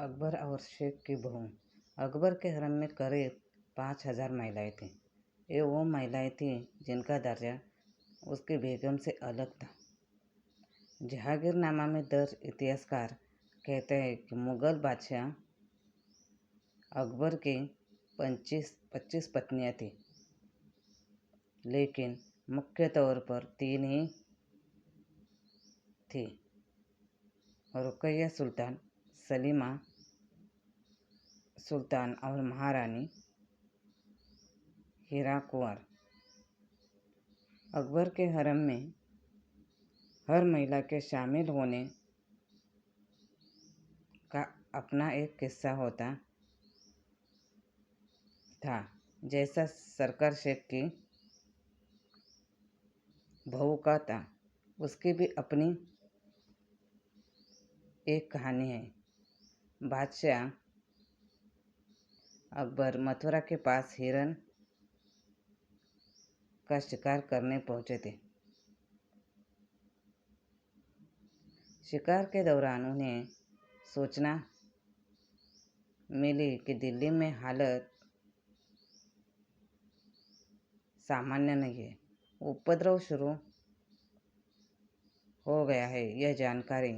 अकबर और शेख की बहू। अकबर के हरम में करीब 5,000 महिलाएं थीं। ये वो महिलाएं थीं जिनका दर्जा उसकी बेगम से अलग था। जहांगीरनामा में दर्ज इतिहासकार कहते हैं कि मुग़ल बादशाह अकबर की 25 पत्नियां थीं, लेकिन मुख्य तौर पर 3 ही थीं: रुक़ैया सुल्तान, सलीमा सुल्तान और महारानी हीरा कुंवर। अकबर के हरम में हर महिला के शामिल होने का अपना एक किस्सा होता था। जैसा सरकार शेख की बहू का था, उसकी भी अपनी एक कहानी है। बादशाह अकबर मथुरा के पास हिरन का शिकार करने पहुंचे थे। शिकार के दौरान उन्हें सूचना मिली कि दिल्ली में हालत सामान्य नहीं है, उपद्रव शुरू हो गया है। यह जानकारी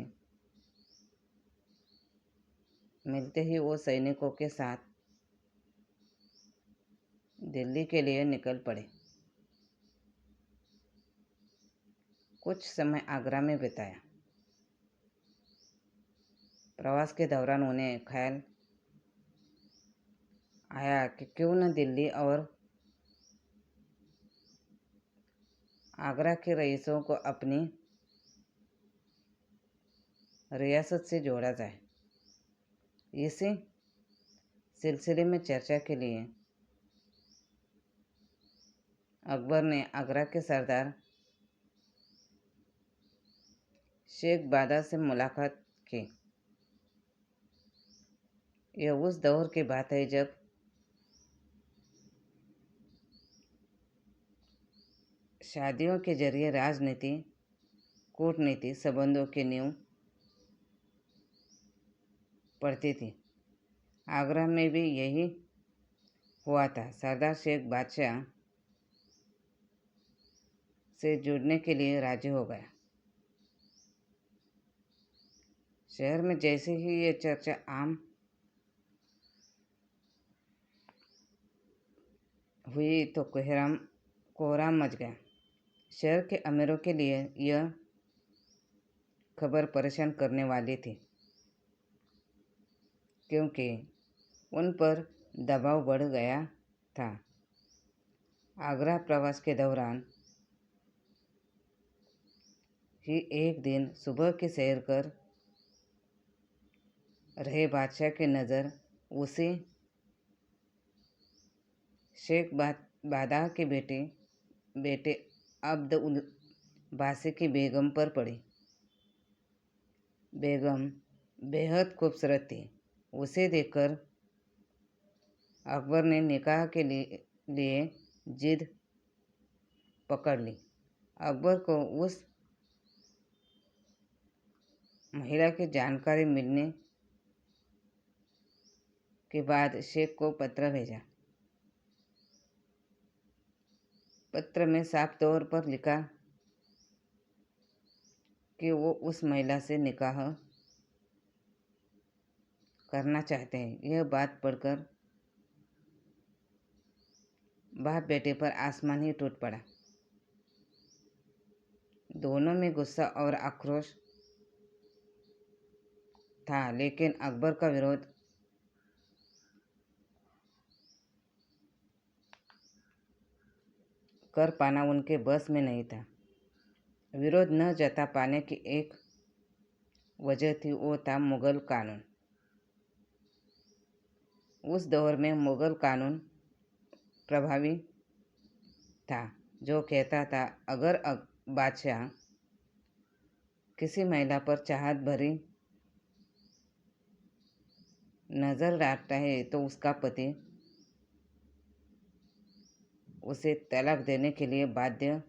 मिलते ही वो सैनिकों के साथ दिल्ली के लिए निकल पड़े। कुछ समय आगरा में बिताया। प्रवास के दौरान उन्हें ख्याल आया कि क्यों न दिल्ली और आगरा के रईसों को अपनी रियासत से जोड़ा जाए। इसी सिलसिले में चर्चा के लिए अकबर ने आगरा के सरदार शेख बादा से मुलाकात की। यह उस दौर की बात है जब शादियों के जरिए राजनीति, कूटनीति, संबंधों की नींव पड़ती थी। आगरा में भी यही हुआ था। सरदार शेख बादशाह से जुड़ने के लिए राजी हो गया। शहर में जैसे ही ये चर्चा आम हुई तो कोहराम मच गया। शहर के अमीरों के लिए यह खबर परेशान करने वाली थी, क्योंकि उन पर दबाव बढ़ गया था। आगरा प्रवास के दौरान ही एक दिन सुबह की सैर कर रहे बादशाह की नज़र उसी शेख बादा के बेटे अब्द उल बासी की बेगम पर पड़ी। बेगम बेहद खूबसूरत थी। उसे देखकर अकबर ने निकाह के लिए जिद पकड़ ली। अकबर को उस महिला की जानकारी मिलने के बाद शेख को पत्र भेजा। पत्र में साफ तौर पर लिखा कि वो उस महिला से निकाह करना चाहते हैं। यह बात पढ़कर बाप बेटे पर आसमान ही टूट पड़ा। दोनों में गुस्सा और आक्रोश था, लेकिन अकबर का विरोध कर पाना उनके बस में नहीं था। विरोध न जता पाने की एक वजह थी, वो था मुग़ल कानून। उस दौर में मुग़ल कानून प्रभावी था, जो कहता था अगर बादशाह किसी महिला पर चाहत भरी नज़र डालता है तो उसका पति उसे तलाक देने के लिए बाध्य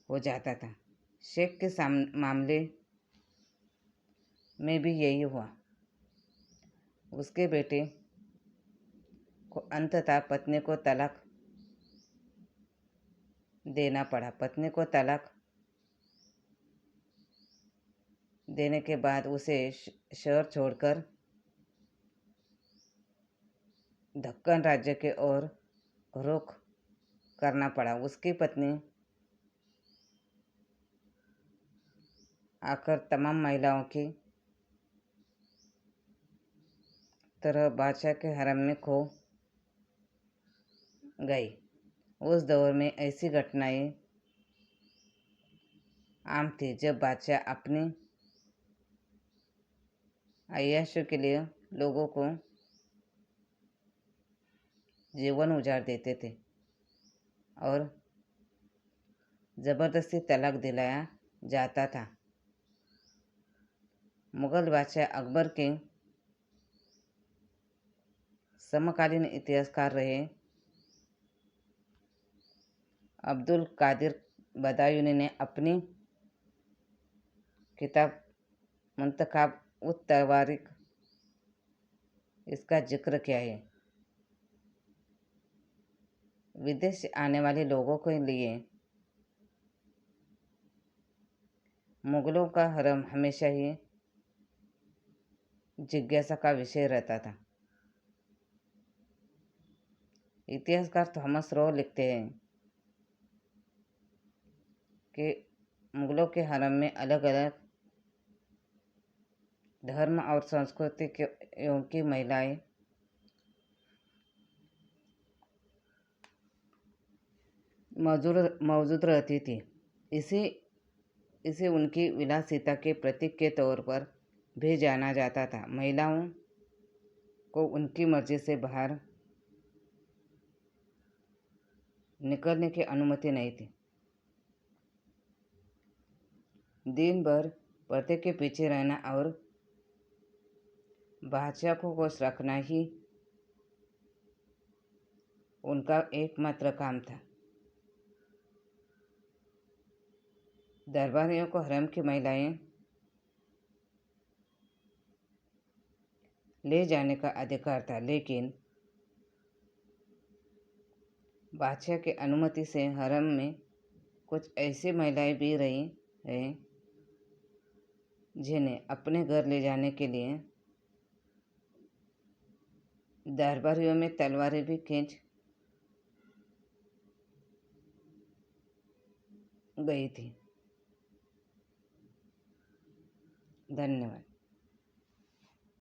हो जाता था। शेख के मामले में भी यही हुआ। उसके बेटे को अंततः पत्नी को तलाक देना पड़ा। पत्नी को तलाक देने के बाद उसे शहर छोड़कर दक्कन राज्य के ओर रुख करना पड़ा। उसकी पत्नी आकर तमाम महिलाओं की तरह बादशाह के हरम में खो गई। उस दौर में ऐसी घटनाएं आम थी जब बादशाह अपनी अय्याशों के लिए लोगों को जीवन उजाड़ देते थे और ज़बरदस्ती तलाक दिलाया जाता था। मुगल बादशाह अकबर के समकालीन इतिहासकार रहे अब्दुल कादिर बदायूनी ने अपनी किताब मुंतखाब उत तवारीख इसका जिक्र किया है। विदेश से आने वाले लोगों के लिए मुगलों का हरम हमेशा ही जिज्ञासा का विषय रहता था। इतिहासकार थॉमस रो लिखते हैं कि मुगलों के हरम में अलग अलग धर्म और संस्कृति की महिलाएं मौजूद रहती थी। इसे उनकी विलासिता के प्रतीक के तौर पर भी जाना जाता था। महिलाओं को उनकी मर्जी से बाहर निकलने की अनुमति नहीं थी। दिन भर पर्दे के पीछे रहना और बादशाह को खुश रखना ही उनका एकमात्र काम था। दरबारियों को हरम की महिलाएं ले जाने का अधिकार था, लेकिन बादशाह की अनुमति से हरम में कुछ ऐसी महिलाएं भी रही हैं जिन्हें अपने घर ले जाने के लिए दरबारियों में तलवारें भी खींच गई थी। धन्यवाद।